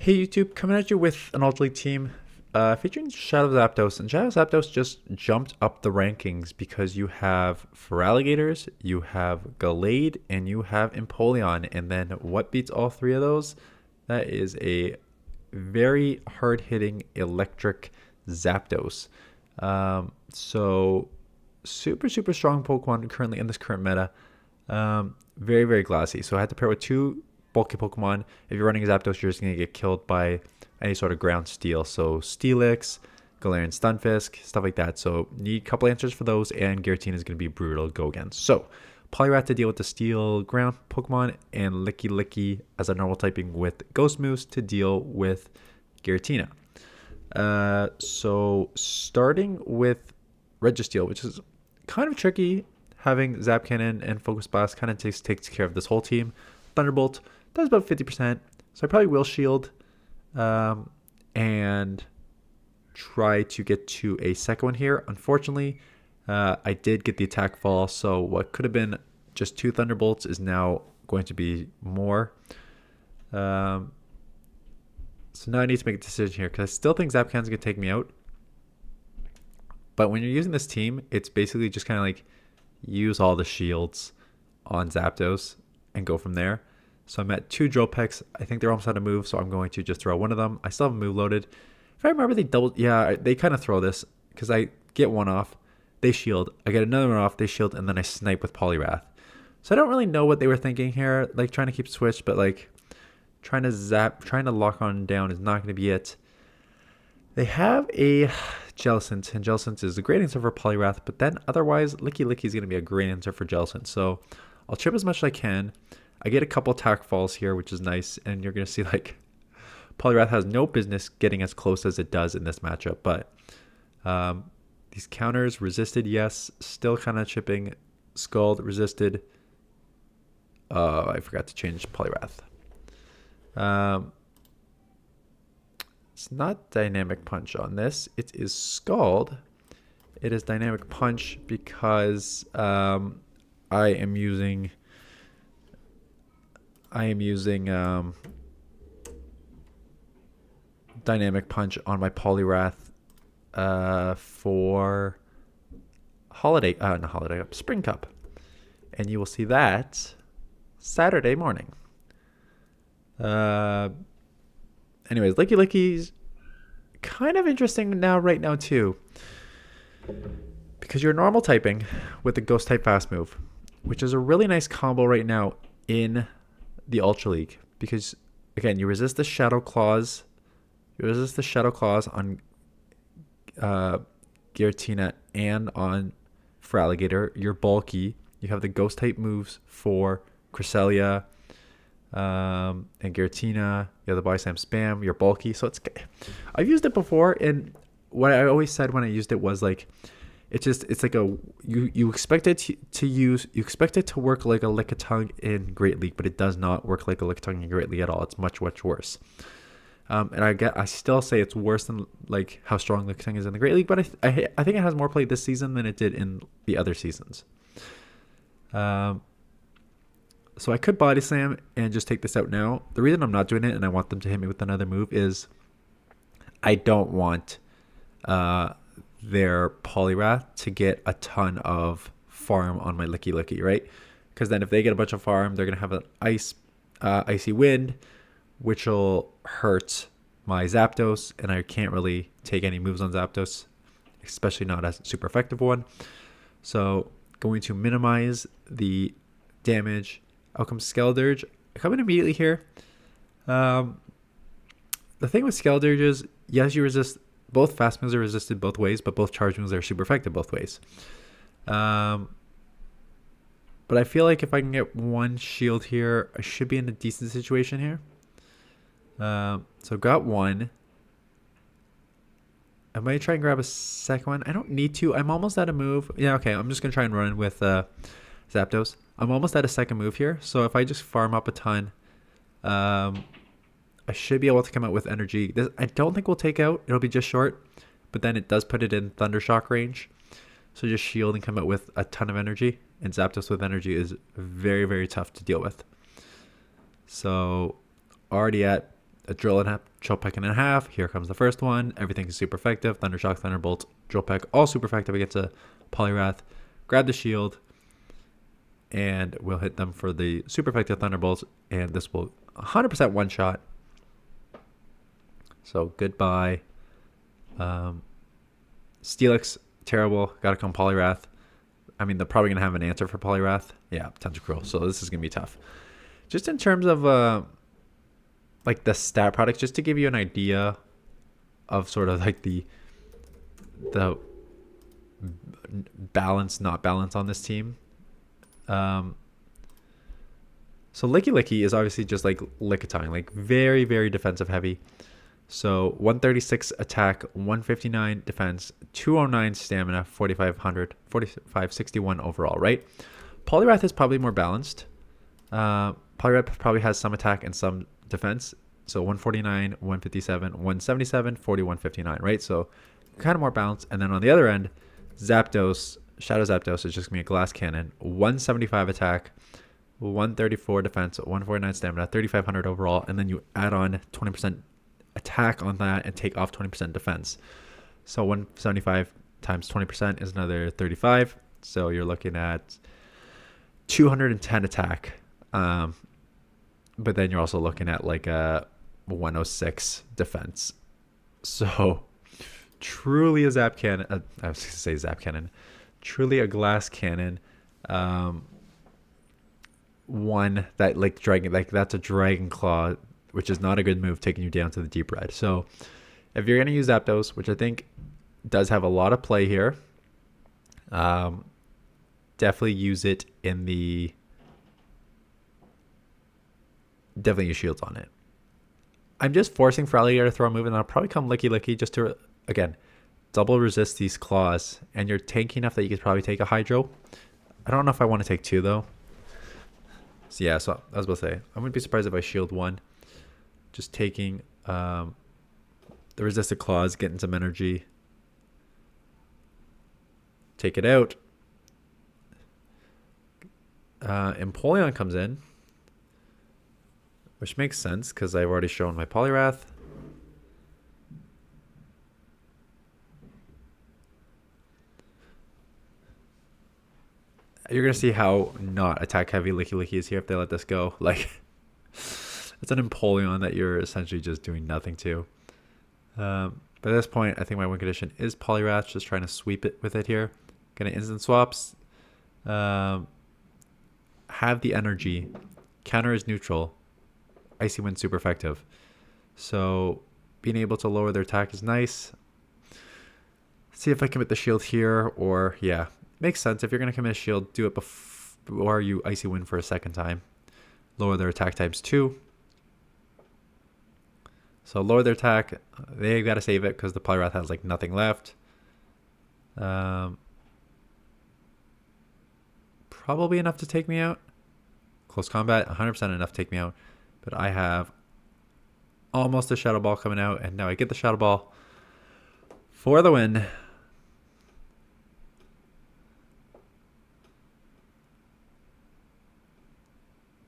Hey YouTube, coming at you with an Ultra League team featuring Shadow Zapdos. And Shadow Zapdos just jumped up the rankings because you have feraligatrs, you have gallade, and you have empoleon. And then what beats all three of those? That is a very hard-hitting electric Zapdos. So super strong Pokemon currently in this current meta. Very glassy. So I had to pair with two bulky Pokemon. If you're running a Zapdos, you're just going to get killed by any sort of ground steel. So Steelix, Galarian Stunfisk, stuff like that. So need a couple answers for those, and Giratina is going to be brutal to go against. So Poliwrath to deal with the steel ground Pokemon, and Licky Licky as a normal typing with Ghost Moose to deal with Giratina. So starting with Registeel, which is kind of tricky. Having Zap Cannon and Focus Blast kind of takes care of this whole team. Thunderbolt does about 50%, so I probably will shield and try to get to a second one here. Unfortunately, I did get the attack fall, so what could have been just two Thunderbolts is now going to be more. So now I need to make a decision here, because I still think Zap Cannon's going to take me out. But when you're using this team, it's basically just kind of like use all the shields on Zapdos and go from there. So I'm at two Drill Pecks. I think they're almost out of move, so I'm going to just throw one of them. I still have a move loaded. If I remember, they kind of throw this, because I get one off, they shield. I get another one off, they shield, and then I snipe with Poliwrath. So I don't really know what they were thinking here, like trying to keep switch, but like trying to lock on down is not going to be it. They have a Jellicent, and Jellicent is a great answer for Poliwrath, but then otherwise, Licky Licky is going to be a great answer for Jellicent. So I'll chip as much as I can. I get a couple attack falls here, which is nice, and you're going to see like Poliwrath has no business getting as close as it does in this matchup, but these counters resisted, yes, still kind of chipping. Scald resisted. I forgot to change Poliwrath. It's not Dynamic Punch on this. It is Scald. It is Dynamic Punch because I am using Dynamic Punch on my Poliwrath for Spring Cup. And you will see that Saturday morning. Anyways, Licky Licky's kind of interesting right now too, because you're normal typing with the Ghost type fast move, which is a really nice combo right now in the Ultra League, because again, you resist the Shadow Claws. You resist the Shadow Claws on Giratina and on feraligatr. You're bulky. You have the Ghost type moves for Cresselia and Giratina. You have the Body Slam Spam. You're bulky. So I've used it before, and what I always said when I used it was like, it's like you expect it you expect it to work like a Lickitung in Great League, but it does not work like a Lickitung in Great League at all. It's much worse. And I still say it's worse than like how strong Lickitung is in the Great League, but I think it has more play this season than it did in the other seasons. So I could Body Slam and just take this out now. The reason I'm not doing it and I want them to hit me with another move is I don't want their Poliwrath to get a ton of farm on my Licky Licky, right? Because then if they get a bunch of farm, they're going to have an icy wind, which will hurt my Zapdos, and I can't really take any moves on Zapdos, especially not a super effective one. So going to minimize the damage. Out comes Skeledirge. I come in immediately here. The thing with Skeledirge is, yes, you resist. Both fast moves are resisted both ways, but both charge moves are super effective both ways. But I feel like if I can get one shield here, I should be in a decent situation here. So got one. I might try and grab a second one. I don't need to. I'm almost out of move. Yeah, okay. I'm just going to try and run with Zapdos. I'm almost at a second move here. So if I just farm up a ton, I should be able to come out with energy. This, I don't think we'll take out. It'll be just short. But then it does put it in Thundershock range. So just shield and come out with a ton of energy. And Zapdos with energy is very tough to deal with. So already at a drill and a chill peck and a half. Here comes the first one. Everything is super effective. Thundershock, Thunderbolt, drill peck, all super effective against a poliwrath. Grab the shield, and we'll hit them for the super effective Thunderbolts, and this will 100% one shot. So goodbye. Steelix, terrible. Gotta come poliwrath. I mean, they're probably gonna have an answer for poliwrath. Yeah, Tentacruel. So this is gonna be tough. Just in terms of like the stat products, just to give you an idea of sort of like the balance, not balance on this team. So Licky Licky is obviously just like Lickitung, like very, very defensive heavy. So 136 attack, 159 defense, 209 stamina, 4561 overall, right? Poliwrath is probably more balanced. Poliwrath probably has some attack and some defense. So 149, 157, 177, 4159, right? So kind of more balanced. And then on the other end, Zapdos, Shadow Zapdos is just going to be a glass cannon. 175 attack, 134 defense, 149 stamina, 3500 overall. And then you add on 20% attack on that and take off 20% defense. So 175 times 20% is another 35. So you're looking at 210 attack. But then you're also looking at like a 106 defense. So truly a zap cannon. I was going to say zap cannon. Truly a glass cannon. One that like dragon, like that's a dragon claw, which is not a good move, taking you down to the deep red. So if you're going to use Zapdos, which I think does have a lot of play here, definitely use it in the... Definitely use shields on it. I'm just forcing feraligatr to throw a move, and I'll probably come Licky Licky just to, again, double resist these claws. And you're tanky enough that you could probably take a Hydro. I don't know if I want to take two, though. So yeah, so I was about to say, I wouldn't be surprised if I shield one. Just taking the resisted claws, getting some energy. Take it out. Empoleon comes in, which makes sense because I've already shown my poliwrath. You're going to see how not attack heavy Licky Licky is here if they let this go. Like... It's an Empoleon that you're essentially just doing nothing to. But at this point, I think my win condition is poliwrath, just trying to sweep it with it here. Gonna instant swaps. Have the energy. Counter is neutral. Icy Wind super effective. So being able to lower their attack is nice. See if I commit the shield here, or yeah. Makes sense. If you're gonna commit a shield, do it before you Icy Wind for a second time. Lower their attack times 2. So lower their attack. They got to save it because the poliwrath has like nothing left. Probably enough to take me out. Close combat, 100% enough to take me out. But I have almost a Shadow Ball coming out, and now I get the Shadow Ball for the win.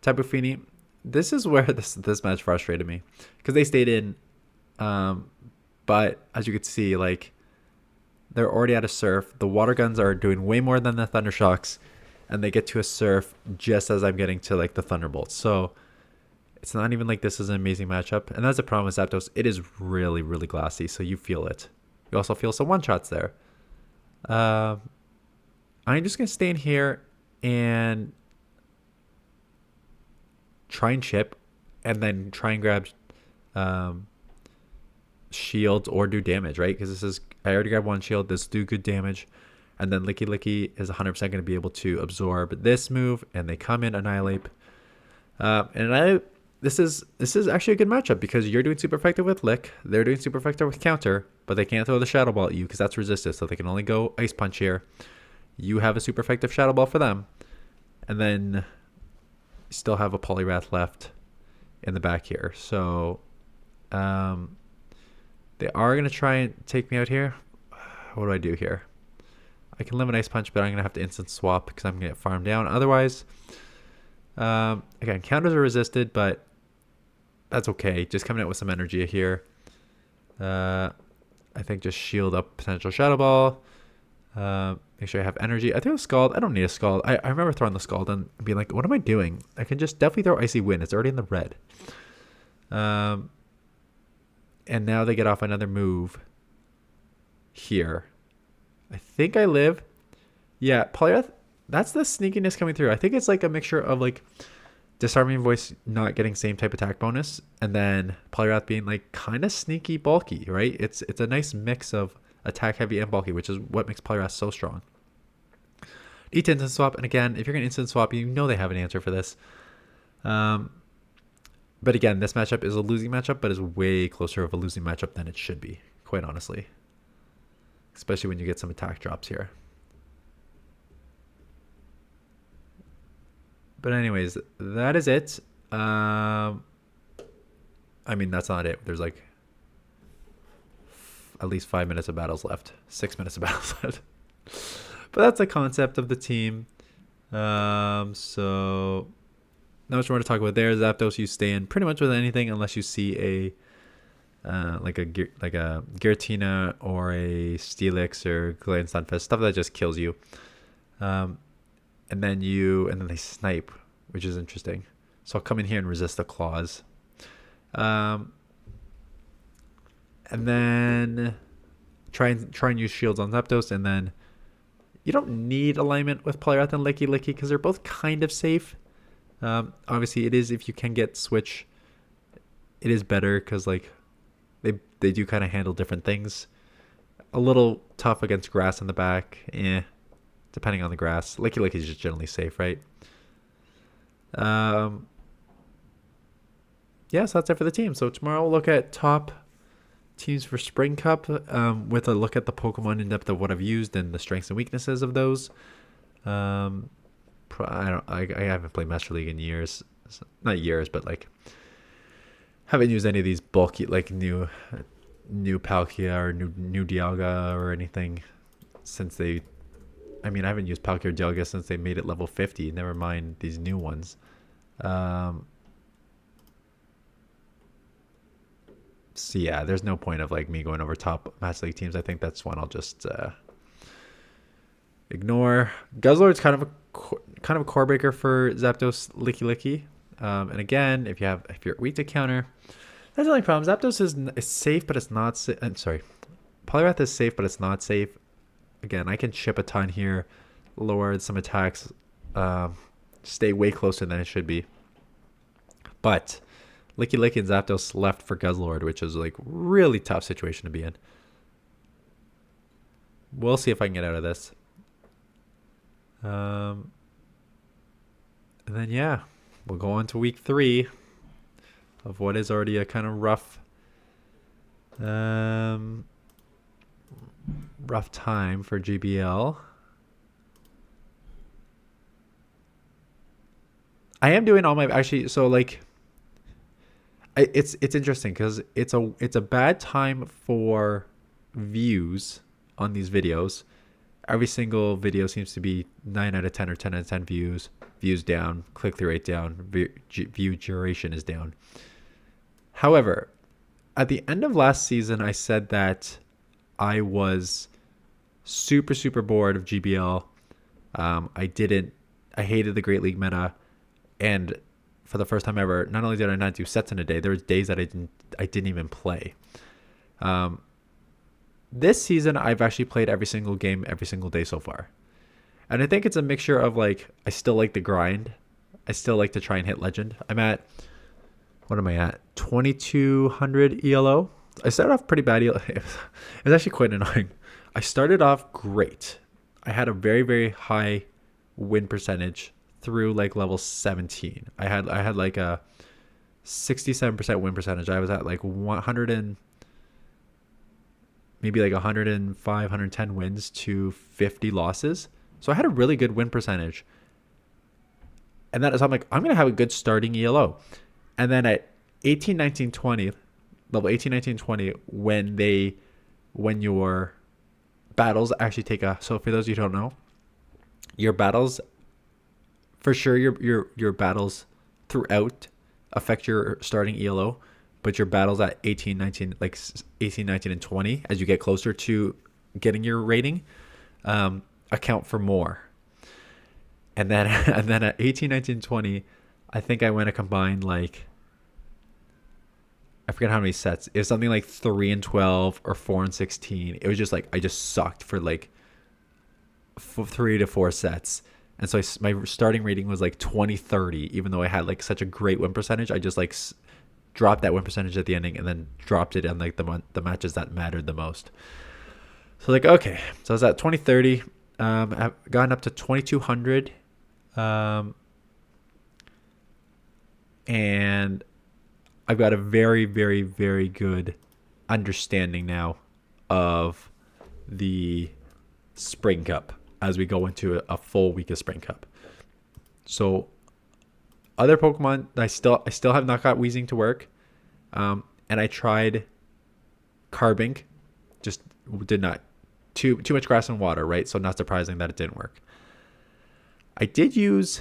Tapu Fini. This is where this match frustrated me because they stayed in, but as you could see, like they're already at a surf. The water guns are doing way more than the thunder shocks, and they get to a surf just as I'm getting to like the thunderbolts. So it's not even like this is an amazing matchup, and that's the problem with Zapdos. It is really, really glassy, so you feel it. You also feel some one shots there. I'm just gonna stay in here and try and chip, and then try and grab shields or do damage, right? Because this is, I already grabbed one shield. This do good damage, and then Licky Licky is 100% going to be able to absorb this move, and they come in annihilate. This is actually a good matchup because you're doing super effective with Lick, they're doing super effective with counter, but they can't throw the Shadow Ball at you because that's resisted, so they can only go Ice Punch here. You have a super effective Shadow Ball for them, and then still have a poliwrath left in the back here. So they are going to try and take me out here. What do I do here? I can limit Ice Punch, but I'm going to have to instant swap because I'm going to get farmed down. Otherwise, again, counters are resisted, but that's okay. Just coming out with some energy here. I think just shield up potential Shadow Ball. Make sure I have energy. I threw a Scald. I don't need a Scald. I remember throwing the Scald and being like, what am I doing? I can just definitely throw Icy Wind. It's already in the red. And now they get off another move here. I think I live. Yeah, poliwrath. That's the sneakiness coming through. I think it's like a mixture of like Disarming Voice not getting same type attack bonus, and then poliwrath being like kind of sneaky bulky, right? It's a nice mix of attack heavy and bulky, which is what makes poliwrath so strong. Need to instant swap, and again, if you're gonna instant swap, you know they have an answer for this. But again, this matchup is a losing matchup, but is way closer of a losing matchup than it should be, quite honestly. Especially when you get some attack drops here. But anyways, that is it. I mean, that's not it. There's like at least 5 minutes of battles left. 6 minutes of battles left. But that's the concept of the team. So not much more to talk about there. Zapdos, you stay in pretty much with anything unless you see a like a Giratina or a Steelix or Galarian Stunfisk, stuff that just kills you. And then they snipe, which is interesting. So I'll come in here and resist the claws. And then try and use shields on Zapdos, and then you don't need alignment with Poliwrath and Licky because they're both kind of safe. Obviously it is, if you can get switch, it is better because like they do kind of handle different things. A little tough against grass in the back, depending on the grass. Licky is just generally safe, right? Yeah, so that's it for the team. So tomorrow we'll look at top teams for Spring Cup, with a look at the Pokemon in depth of what I've used and the strengths and weaknesses of those. I haven't played Master League in years. Not years, but like haven't used any of these bulky like new Palkia or new Dialga or anything since they. I mean, I haven't used Palkia or Dialga since they made it level 50. Never mind these new ones. So yeah, there's no point of like me going over top Master League teams. I think that's one I'll just ignore. Guzzlord's kind of a core breaker for Zapdos, Licky. And again, if you're weak to counter, that's the only problem. Zapdos is safe, but it's not. I'm sorry, Poliwrath is safe, but it's not safe. Again, I can chip a ton here, lower some attacks, stay way closer than it should be. But Licky and Zapdos left for Guzzlord, which is like really tough situation to be in. We'll see if I can get out of this. And then yeah, we'll go on to week 3 of what is already a kind of rough time for GBL. I am doing all my so like it's interesting because it's a bad time for views on these videos. Every single video seems to be 9 out of 10 or 10 out of 10 views down, click-through rate down, view duration is down. However, at the end of last season, I said that I was super bored of GBL. I hated the Great League meta, and for the first time ever, not only did I not do sets in a day, there was days that I didn't even play. This season, I've actually played every single game every single day so far, and I think it's a mixture of like I still like the grind, I still like to try and hit legend. What am I at? 2200 ELO. I started off pretty bad. It was actually quite annoying. I started off great. I had a very high win percentage through like level 17. I had like a 67% win percentage. I was at like 100 and maybe like 105, 110 wins to 50 losses. So I had a really good win percentage. And that is, I'm like, I'm going to have a good starting ELO. And then at 18, 19, 20, level 18, 19, 20, when your battles actually take so for those of you who don't know, your battles, for sure your battles throughout affect your starting ELO, but your battles at 18, 19, like 18, 19, and 20, as you get closer to getting your rating, account for more. And then and then at 18, 19, 20, I think I went a combined like, I forget how many sets. It was something like 3 and 12 or 4 and 16. It was just like I just sucked for like 3 to 4 sets. And so my starting rating was like 20, 30, even though I had like such a great win percentage. I just like dropped that win percentage at the ending and then dropped it on like the matches that mattered the most. So like, okay, so I was at 20, 30. I've gotten up to 2200. And I've got a very, very, very good understanding now of the Spring Cup as we go into a full week of Spring Cup. So other Pokemon, I still have not got Weezing to work. And I tried Carbink, just did not. Too much grass and water, right? So not surprising that it didn't work. I did use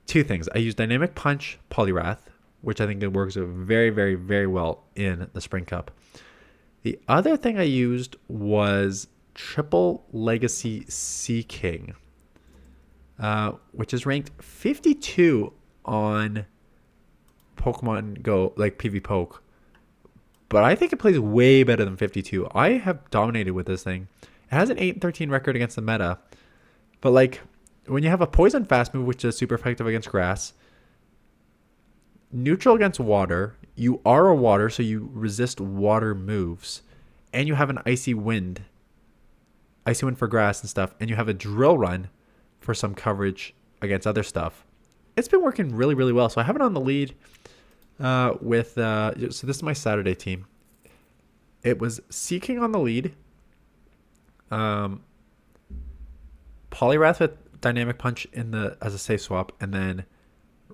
2 things. I used Dynamic Punch Poliwrath, which I think it works very, very, very well in the Spring Cup. The other thing I used was Triple Legacy Sea King, which is ranked 52 on Pokemon Go, like PV Poke. But I think it plays way better than 52. I have dominated with this thing. It has an 8-13 record against the meta. But like, when you have a Poison Fast move, which is super effective against grass, neutral against water, you are a water, so you resist water moves, and you have an Icy Wind for grass and stuff, and you have a Drill Run for some coverage against other stuff. It's been working really, really well. So I have it on the lead so this is my Saturday team. It was Sea King on the lead, Poliwrath with Dynamic Punch as a safe swap, and then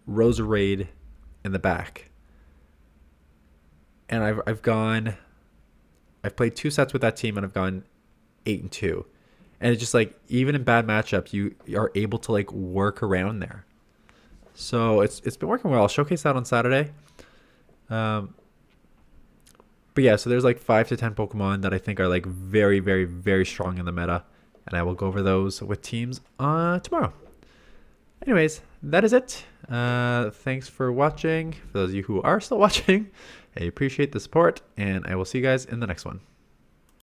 Roserade in the back. And I've played 2 sets with that team, and I've gone 8-2. And it's just like, even in bad matchups, you are able to like work around there. So it's been working well. I'll showcase that on Saturday. But yeah, so there's like 5 to 10 Pokemon that I think are like very, very, very strong in the meta, and I will go over those with teams tomorrow. Anyways, that is it. Thanks for watching. For those of you who are still watching, I appreciate the support, and I will see you guys in the next one.